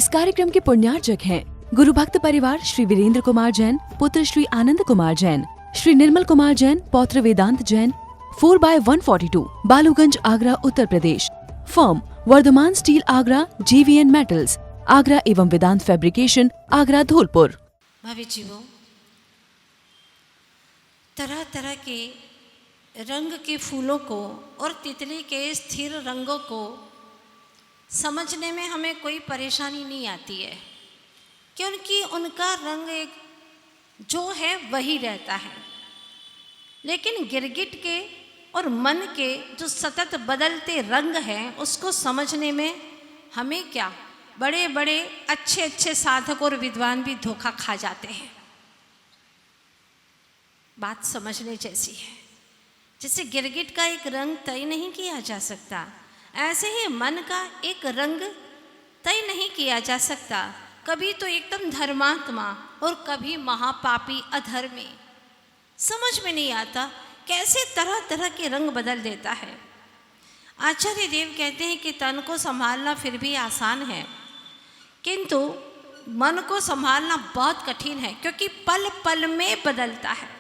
इस कार्यक्रम के पुण्यार्चक हैं गुरु भक्त परिवार श्री वीरेंद्र कुमार जैन, पुत्र श्री आनंद कुमार जैन, श्री निर्मल कुमार जैन, पौत्र Vedant Jain, 4/142, Baluganj, Agra, Uttar Pradesh. Firm Vardhman steel Agra, JVN metals Agra एवं वेदांत फैब्रिकेशन आगरा, धौलपुर। भावी जीवों, तरह तरह के रंग के फूलों को और तितली के स्थिर रंगों को समझने में हमें कोई परेशानी नहीं आती है, क्योंकि उनका रंग एक जो है वही रहता है। लेकिन गिरगिट के और मन के जो सतत बदलते रंग हैं, उसको समझने में हमें क्या, बड़े बड़े अच्छे अच्छे साधक और विद्वान भी धोखा खा जाते हैं। बात समझने जैसी है। जैसे गिरगिट का एक रंग तय नहीं किया जा सकता, ऐसे ही मन का एक रंग तय नहीं किया जा सकता। कभी तो एकदम धर्मात्मा और कभी महापापी अधर्मी। समझ में नहीं आता कैसे तरह तरह के रंग बदल देता है। आचार्य देव कहते हैं कि तन को संभालना फिर भी आसान है, किंतु मन को संभालना बहुत कठिन है, क्योंकि पल पल में बदलता है।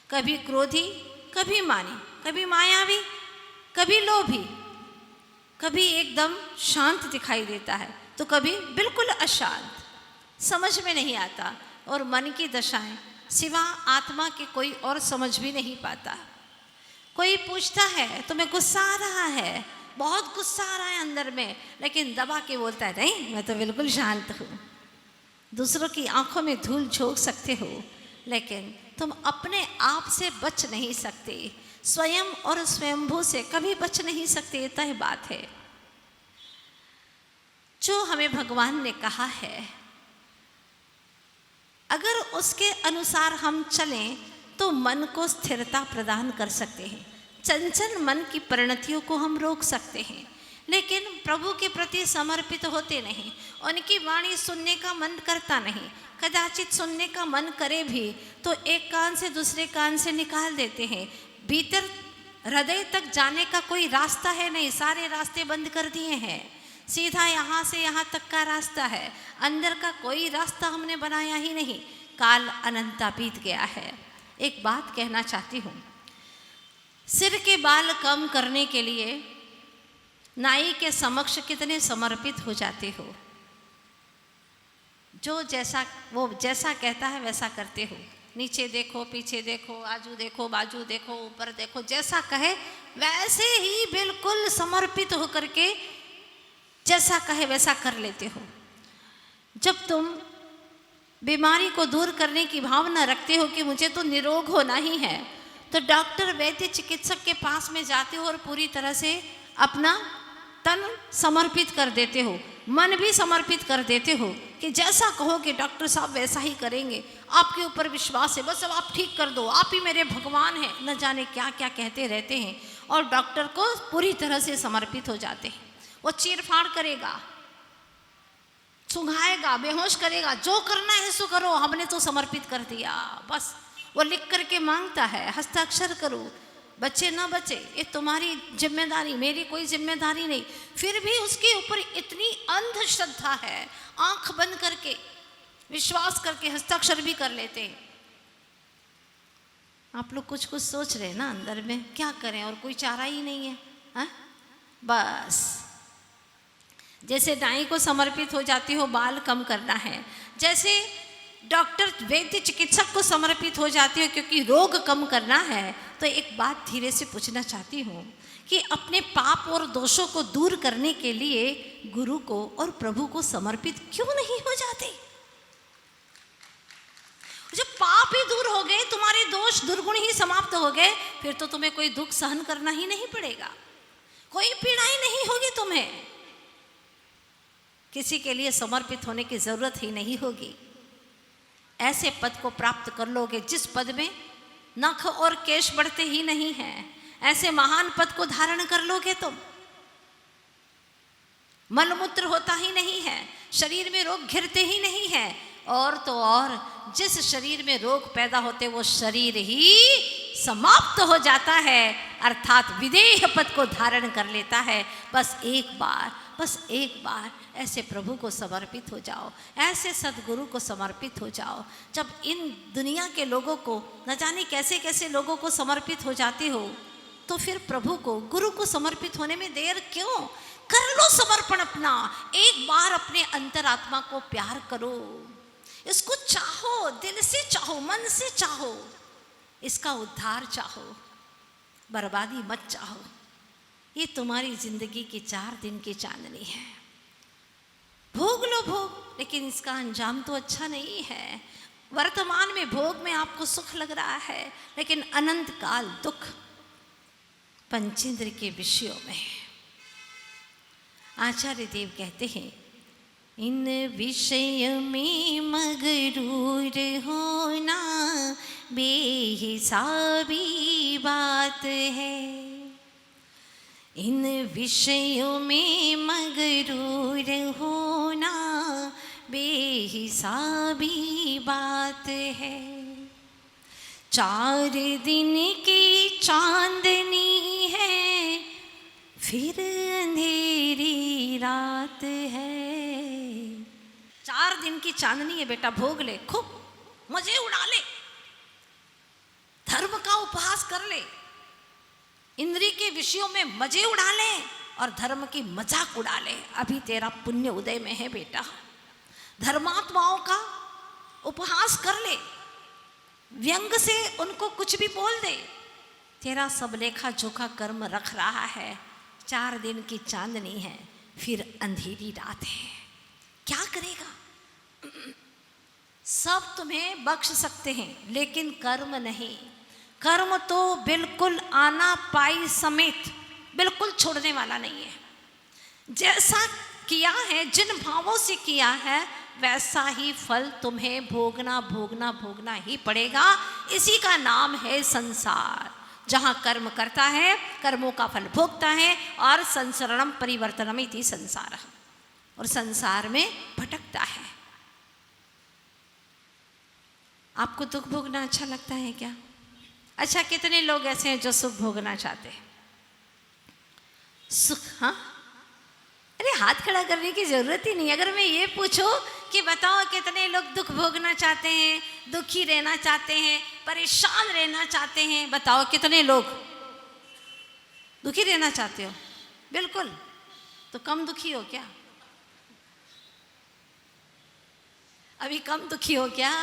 कभी क्रोधी, कभी मानी, कभी मायावी, कभी लोभी, कभी एकदम शांत दिखाई देता है तो कभी बिल्कुल अशांत। समझ में नहीं आता। और मन की दशाएं सिवा आत्मा के कोई और समझ भी नहीं पाता। कोई पूछता है तुम्हें गुस्सा आ रहा है, बहुत गुस्सा आ रहा है अंदर में, लेकिन दबा के बोलता है नहीं, मैं तो बिल्कुल शांत हूँ। दूसरों की आंखों में धूल झोंक सकते हो, लेकिन तुम अपने आप से बच नहीं सकते। स्वयं और स्वयंभू से कभी बच नहीं सकते। ये तय बात है। जो हमें भगवान ने कहा है, अगर उसके अनुसार हम चलें तो मन को स्थिरता प्रदान कर सकते हैं। चंचल मन की परिणतियों को हम रोक सकते हैं, लेकिन प्रभु के प्रति समर्पित होते नहीं। उनकी वाणी सुनने का मन करता नहीं। कदाचित सुनने का मन करे भी तो एक कान से दूसरे कान से निकाल देते हैं। भीतर हृदय तक जाने का कोई रास्ता है नहीं, सारे रास्ते बंद कर दिए हैं। सीधा यहाँ से यहाँ तक का रास्ता है, अंदर का कोई रास्ता हमने बनाया ही नहीं। काल अनंता बीत गया है। एक बात कहना चाहती हूँ, सिर के बाल कम करने के लिए नाई के समक्ष कितने समर्पित हो जाते हो। जो जैसा वो जैसा कहता है वैसा करते हो। नीचे देखो, पीछे देखो, आजू देखो, बाजू देखो, ऊपर देखो, जैसा कहे वैसे ही बिल्कुल समर्पित होकर के जैसा कहे वैसा कर लेते हो। जब तुम बीमारी को दूर करने की भावना रखते हो कि मुझे तो निरोग होना ही है, तो डॉक्टर, वैद्य, चिकित्सक के पास में जाते हो और पूरी तरह से अपना तन समर्पित कर देते हो, मन भी समर्पित कर देते हो कि जैसा कहोगे डॉक्टर साहब वैसा ही करेंगे। आपके ऊपर विश्वास है, बस अब आप ठीक कर दो, आप ही मेरे भगवान हैं। न जाने क्या क्या कहते रहते हैं और डॉक्टर को पूरी तरह से समर्पित हो जाते हैं। वो चीरफाड़ करेगा, सुंघाएगा, बेहोश करेगा, जो करना है सो करो, हमने तो समर्पित कर दिया। बस वो लिख करके मांगता है, हस्ताक्षर करो, बचे ना बचे ये तुम्हारी जिम्मेदारी, मेरी कोई जिम्मेदारी नहीं। फिर भी उसके ऊपर इतनी अंधश्रद्धा है, आंख बंद करके विश्वास करके हस्ताक्षर भी कर लेते हैं। आप लोग कुछ कुछ सोच रहे हैं ना अंदर में, क्या करें और कोई चारा ही नहीं है, हा? बस जैसे नाई को समर्पित हो जाती हो, बाल कम करना है, जैसे डॉक्टर, वैद्य, चिकित्सक को समर्पित हो जाती हो क्योंकि रोग कम करना है। तो एक बात धीरे से पूछना चाहती हूँ कि अपने पाप और दोषों को दूर करने के लिए गुरु को और प्रभु को समर्पित क्यों नहीं हो जाते? जब पाप ही दूर हो गए, तुम्हारे दोष दुर्गुण ही समाप्त हो गए, फिर तो तुम्हें कोई दुख सहन करना ही नहीं पड़ेगा, कोई पीड़ा ही नहीं होगी तुम्हें, किसी के लिए समर्पित होने की जरूरत ही नहीं होगी। ऐसे पद को प्राप्त कर लोगे जिस पद में नख और केश बढ़ते ही नहीं हैं। ऐसे महान पद को धारण कर लोगे तुम, मलमूत्र होता ही नहीं है, शरीर में रोग घिरते ही नहीं है, और तो और जिस शरीर में रोग पैदा होते वो शरीर ही समाप्त हो जाता है, अर्थात विदेह पद को धारण कर लेता है। बस एक बार बस एक बार ऐसे प्रभु को समर्पित हो जाओ, ऐसे सदगुरु को समर्पित हो जाओ। जब इन दुनिया के लोगों को, न जाने कैसे कैसे लोगों को समर्पित हो जाते हो, तो फिर प्रभु को, गुरु को समर्पित होने में देर क्यों? कर लो समर्पण अपना। एक बार अपने अंतरात्मा को प्यार करो, इसको चाहो, दिल से चाहो, मन से चाहो, इसका उद्धार चाहो, बर्बादी मत चाहो। ये तुम्हारी जिंदगी की 4 दिन की चांदनी है। भोग लो भोग, लेकिन इसका अंजाम तो अच्छा नहीं है। वर्तमान में भोग में आपको सुख लग रहा है, लेकिन अनंत काल दुख पंचेंद्र के विषयों में। आचार्य देव कहते हैं, इन विषय में मगरूर होना बेहिसाबी बात है। इन विषयों में मगरूर होना बेहिसाबी बात है। 4 दिन की चांदनी है, फिर अंधेरी रात है। 4 दिन की चांदनी है बेटा, भोग ले, खूब मजे उड़ा ले, धर्म का उपहास कर ले, इंद्रिय के विषयों में मजे उड़ा ले और धर्म की मजाक उड़ा ले। अभी तेरा पुण्य उदय में है बेटा। धर्मात्माओं का उपहास कर ले, व्यंग से उनको कुछ भी बोल दे, तेरा सब लेखा जोखा कर्म रख रहा है। 4 दिन की चांदनी है, फिर अंधेरी रात है। क्या करेगा? सब तुम्हें बख्श सकते हैं, लेकिन कर्म नहीं। कर्म तो बिल्कुल आना पाई समेत बिल्कुल छोड़ने वाला नहीं है। जैसा किया है, जिन भावों से किया है, वैसा ही फल तुम्हें भोगना भोगना भोगना ही पड़ेगा। इसी का नाम है संसार। जहाँ कर्म करता है, कर्मों का फल भोगता है, और संसरणम परिवर्तनम इति संसार, और संसार में भटकता है। आपको दुख भोगना अच्छा लगता है क्या? अच्छा, कितने लोग ऐसे हैं जो सुख भोगना चाहते हैं? सुख, हाँ, अरे हाथ खड़ा करने की जरूरत ही नहीं। अगर मैं ये पूछूं कि बताओ कितने लोग दुख भोगना चाहते हैं, दुखी रहना चाहते हैं, परेशान रहना चाहते हैं, बताओ कितने लोग दुखी रहना चाहते हो? बिल्कुल। तो कम दुखी हो क्या? अभी कम दुखी हो क्या?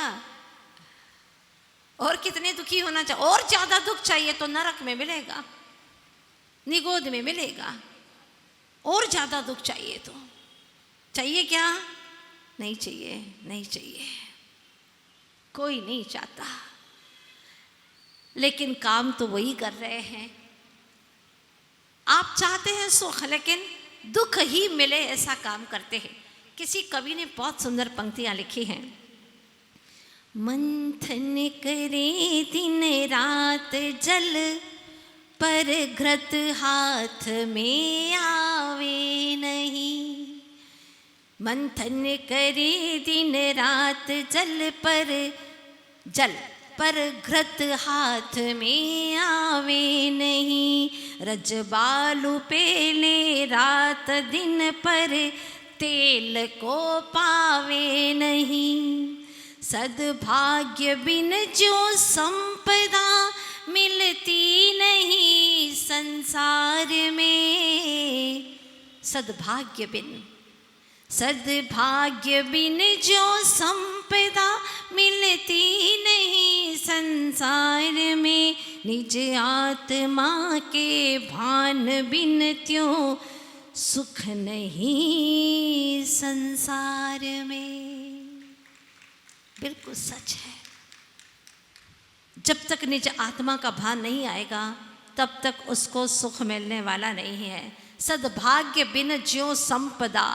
और कितने दुखी होना चाहिए? और ज्यादा दुख चाहिए तो नरक में मिलेगा, निगोद में मिलेगा। और ज्यादा दुख चाहिए तो चाहिए क्या? नहीं चाहिए, नहीं चाहिए, कोई नहीं चाहता। लेकिन काम तो वही कर रहे हैं। आप चाहते हैं सुख, लेकिन दुख ही मिले ऐसा काम करते हैं। किसी कवि ने बहुत सुंदर पंक्तियां लिखी हैं। मंथन करे दिन रात जल, पर घृत हाथ में आवे नहीं। मंथन करे दिन रात जल, पर घृत हाथ में आवे नहीं। रजबालू पेले रात दिन, पर तेल को पावे नहीं। सद्भाग्य बिन जो संपदा, मिलती नहीं संसार में। सद्भाग्य बिन जो संपदा, मिलती नहीं संसार में। निज आत्मा के भान बिन त्यों, सुख नहीं संसार में। बिल्कुल सच है। जब तक निज आत्मा का भान नहीं आएगा, तब तक उसको सुख मिलने वाला नहीं है। सद्भाग्य बिन ज्यों संपदा,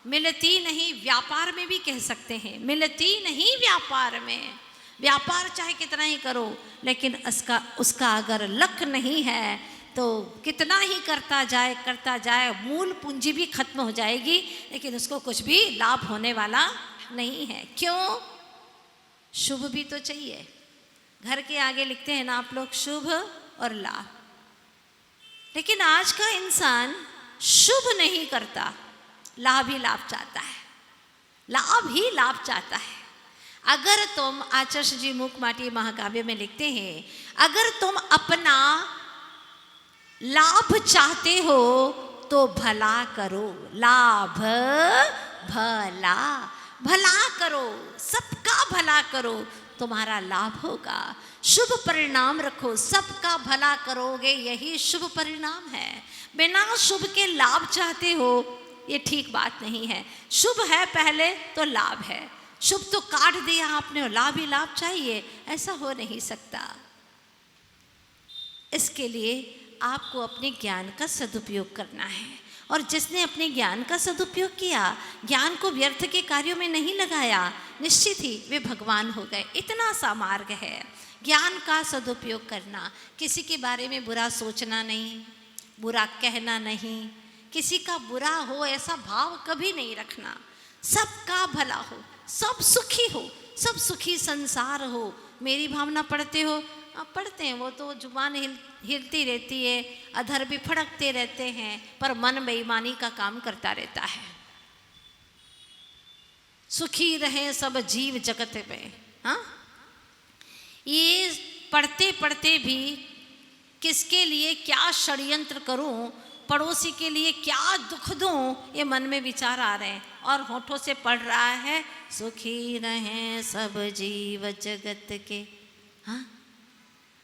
मिलती नहीं। व्यापार में भी कह सकते हैं, मिलती नहीं व्यापार में। व्यापार चाहे कितना ही करो, लेकिन उसका अगर लक नहीं है, तो कितना ही करता जाए, मूल पूंजी भी खत्म हो जाएगी, लेकिन उसको कुछ भी लाभ होने वाला नहीं है। क्यों? शुभ भी तो चाहिए। घर के आगे लिखते हैं ना आप लोग, शुभ और लाभ। लेकिन आज का इंसान शुभ नहीं करता, लाभ ही लाभ चाहता है, लाभ ही लाभ चाहता है। अगर तुम, आचार्य जी मूकमाटी महाकाव्य में लिखते हैं, अगर तुम अपना लाभ चाहते हो तो भला करो, लाभ भला, भला करो, सबका भला करो, तुम्हारा लाभ होगा। शुभ परिणाम रखो, सबका भला करोगे, यही शुभ परिणाम है। बिना शुभ के लाभ चाहते हो, ये ठीक बात नहीं है। शुभ है पहले तो लाभ है, शुभ तो काट दिया आपने और लाभ ही लाभ चाहिए, ऐसा हो नहीं सकता। इसके लिए आपको अपने ज्ञान का सदुपयोग करना है, और जिसने अपने ज्ञान का सदुपयोग किया, ज्ञान को व्यर्थ के कार्यों में नहीं लगाया, निश्चित ही वे भगवान हो गए। इतना सा मार्ग है ज्ञान का सदुपयोग करना। किसी के बारे में बुरा सोचना नहीं, बुरा कहना नहीं, किसी का बुरा हो ऐसा भाव कभी नहीं रखना, सबका भला हो, सब सुखी हो, सब सुखी संसार हो, मेरी भावना पढ़ते हो? पढ़ते हैं, वो तो जुबान हिलती रहती है, अधर भी फड़कते रहते हैं, पर मन बेईमानी का काम करता रहता है। सुखी रहे सब जीव जगत में, हाँ, ये पढ़ते पढ़ते भी किसके लिए क्या षड्यंत्र करूं, पड़ोसी के लिए क्या दुख दूं, ये मन में विचार आ रहे हैं, और होठों से पढ़ रहा है सुखी रहें सब जीव जगत के। हाँ,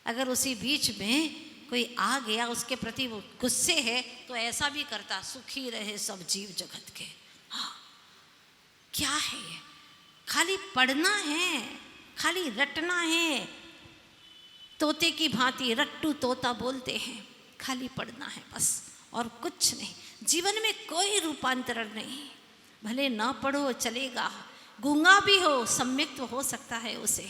अगर उसी बीच में कोई आ गया, उसके प्रति वो गुस्से है, तो ऐसा भी करता, सुखी रहे सब जीव जगत के। हाँ, क्या है ये? खाली पढ़ना है, खाली रटना है, तोते की भांति रट्टू तोता बोलते हैं, खाली पढ़ना है बस, और कुछ नहीं। जीवन में कोई रूपांतरण नहीं। भले ना पढ़ो चलेगा, गूंगा भी हो सम्यक तो हो सकता है उसे,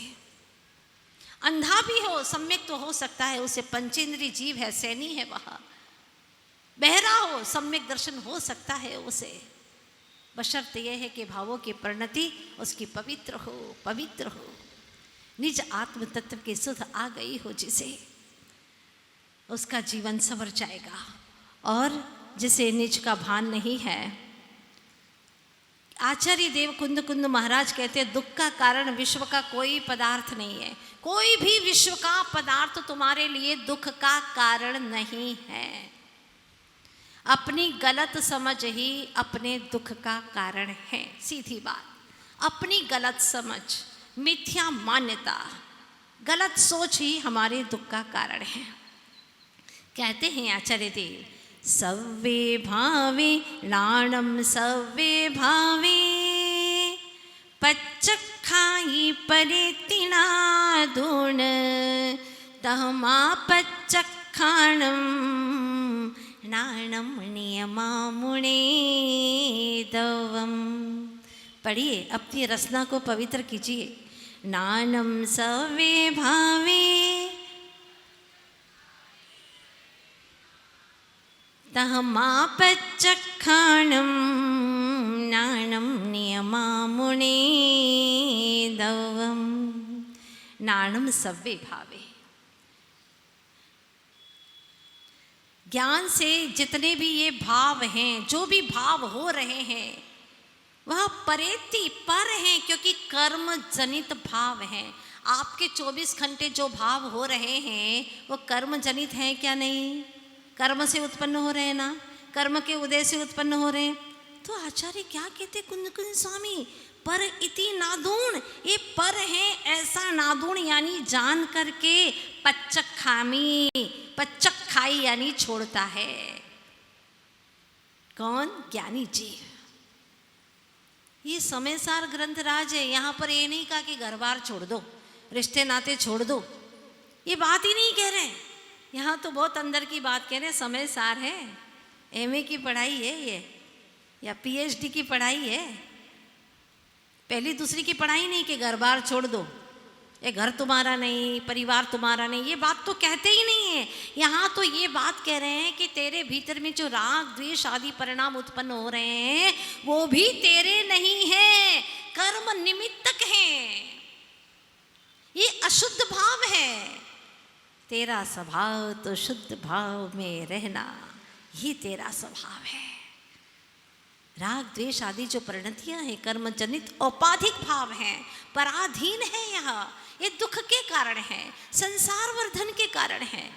अंधा भी हो सम्यक तो हो सकता है उसे, पंचेंद्री जीव है, सैनी है वह, बहरा हो सम्यक दर्शन हो सकता है उसे, बशर्ते यह है कि भावों की परिणति उसकी पवित्र हो, पवित्र हो, निज आत्म तत्व की सुध आ गई हो जिसे, उसका जीवन संवर जाएगा। और जिसे निज का भान नहीं है, आचार्य देव कुंद कुंद महाराज कहते हैं, दुख का कारण विश्व का कोई पदार्थ नहीं है, कोई भी विश्व का पदार्थ तुम्हारे लिए दुख का कारण नहीं है। अपनी गलत समझ ही अपने दुख का कारण है, सीधी बात। अपनी गलत समझ, मिथ्या मान्यता, गलत सोच ही हमारे दुख का कारण है। कहते हैं आचार्य देव, सव्वे भावे लाणम सव्वे भावे, पच्चखाई परे तिना धूण, तहमा पच्चखाणम नाणम नियमामुणे दवम। पढ़िए, अपनी रसना को पवित्र कीजिए। नानम सवे भावे, तहमापच्चखाणम नाणम नियमामुणे दवम। नाणम सव्वे भावे, ज्ञान से जितने भी ये भाव हैं, जो भी भाव हो रहे हैं, वह परेति पर हैं, क्योंकि कर्म जनित भाव हैं। आपके 24 घंटे जो भाव हो रहे हैं वो कर्म जनित हैं क्या? नहीं, कर्म से उत्पन्न हो रहे हैं ना, कर्म के उदय से उत्पन्न हो रहे हैं। तो आचार्य क्या कहते कुंद कुंद स्वामी, पर इति नादूण, ये पर है ऐसा नादूण यानी जान करके, पच्चक खामी, पच्चक खाई यानी छोड़ता है। कौन? ज्ञानी जीव। ये समय सार ग्रंथ राज है। यहाँ पर ये नहीं कहा कि घर बार छोड़ दो, रिश्ते नाते छोड़ दो, ये बात ही नहीं कह रहे। यहाँ तो बहुत अंदर की बात कह रहे हैं। समय सार है, एमए की पढ़ाई है ये, या पीएचडी की पढ़ाई है, पहली दूसरी की पढ़ाई नहीं कि घर बार छोड़ दो, ये घर तुम्हारा नहीं, परिवार तुम्हारा नहीं, ये बात तो कहते ही नहीं है। यहाँ तो ये बात कह रहे हैं कि तेरे भीतर में जो राग द्वेष आदि परिणाम उत्पन्न हो रहे हैं वो भी तेरे नहीं है, कर्म निमित्तक हैं, ये अशुद्ध भाव है। तेरा स्वभाव तो शुद्ध भाव में रहना, ये तेरा स्वभाव है। राग द्वेष आदि जो परिणतियां हैं कर्म जनित औपाधिक भाव हैं, पराधीन है यह, ये दुख के कारण है, संसार वर्धन के कारण है।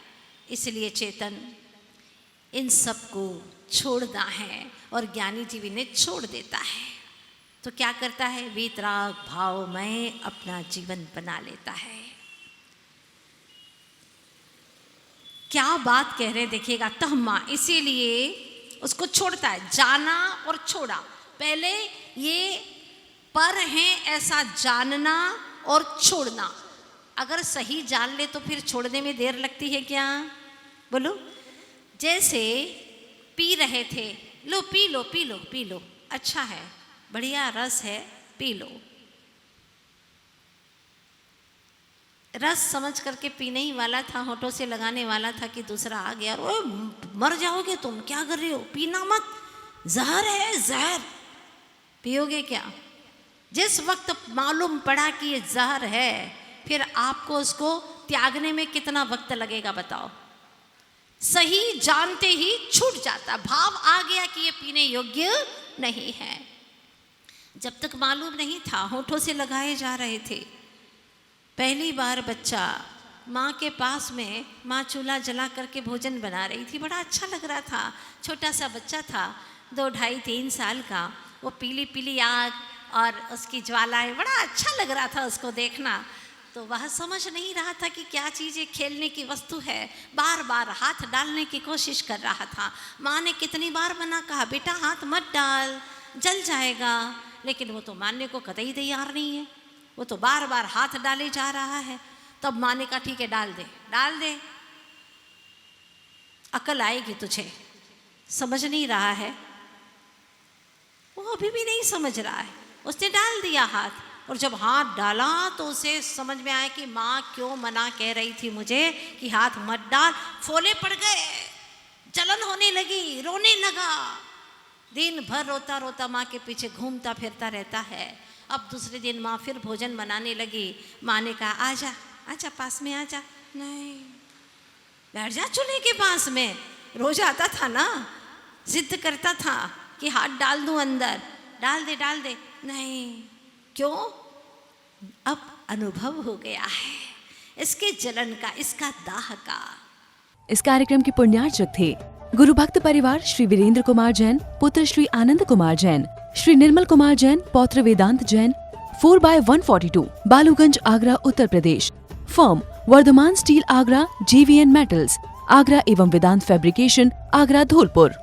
इसलिए चेतन इन सबको छोड़ना है और ज्ञानी जीव इन्हें छोड़ देता है। तो क्या करता है? वीतराग भाव में अपना जीवन बना लेता है। क्या बात कह रहे देखिएगा, तहमा, इसीलिए उसको छोड़ता है। जाना और छोड़ा, पहले ये पर है ऐसा जानना और छोड़ना। अगर सही जान ले तो फिर छोड़ने में देर लगती है क्या? बोलो। जैसे पी रहे थे, लो P low P low P low, अच्छा है, बढ़िया रस है, पी लो। रस समझ करके पीने ही वाला था, होठों से लगाने वाला था कि दूसरा आ गया, ओए मर जाओगे तुम, क्या कर रहे हो, पीना मत, जहर है जहर, पियोगे क्या? जिस वक्त मालूम पड़ा कि ये जहर है, फिर आपको उसको त्यागने में कितना वक्त लगेगा बताओ? सही जानते ही छूट जाता, भाव आ गया कि ये पीने योग्य नहीं है। जब तक मालूम नहीं था, होठों से लगाए जा रहे थे। पहली बार बच्चा माँ के पास में, माँ चूल्हा जला करके भोजन बना रही थी, बड़ा अच्छा लग रहा था। छोटा सा बच्चा था, 2, 2.5, 3 साल का, वो पीली पीली आग और उसकी ज्वालाएं, बड़ा अच्छा लग रहा था उसको देखना। तो वह समझ नहीं रहा था कि क्या चीज़ खेलने की वस्तु है, बार बार हाथ डालने की कोशिश कर रहा था। माँ ने कितनी बार मना कहा, बेटा हाथ मत डाल, जल जाएगा, लेकिन वो तो मानने को कतई तैयार नहीं है। वो तो बार बार हाथ डाले जा रहा है। तब माँ ने कहा ठीक है, डाल दे डाल दे, अकल आएगी तुझे। समझ नहीं रहा है वो, अभी भी नहीं समझ रहा है। उसने डाल दिया हाथ, और जब हाथ डाला तो उसे समझ में आया कि माँ क्यों मना कह रही थी मुझे कि हाथ मत डाल। फोले पड़ गए, जलन होने लगी, रोने लगा। दिन भर रोता रोता माँ के पीछे घूमता फिरता रहता है। अब दूसरे दिन माँ फिर भोजन बनाने लगी। माँ ने कहा आजा आजा, पास में आजा। नहीं, बैठ जा चूल्हे के पास में। रोज आता था ना, जिद करता था कि हाथ डाल दूं अंदर, डाल दे डाल दे। नहीं, क्यों? अब अनुभव हो गया है इसके जलन का, इसका दाह का। इस कार्यक्रम के पुण्यार्चक थे गुरु भक्त परिवार श्री वीरेंद्र कुमार जैन, पुत्र श्री आनंद कुमार जैन, श्री निर्मल कुमार जैन, पौत्र Vedant Jain, 4/142, Baluganj, Agra, Uttar Pradesh. Firm Vardhman steel Agra, JVN metals Agra एवं वेदांत फैब्रिकेशन आगरा, धौलपुर।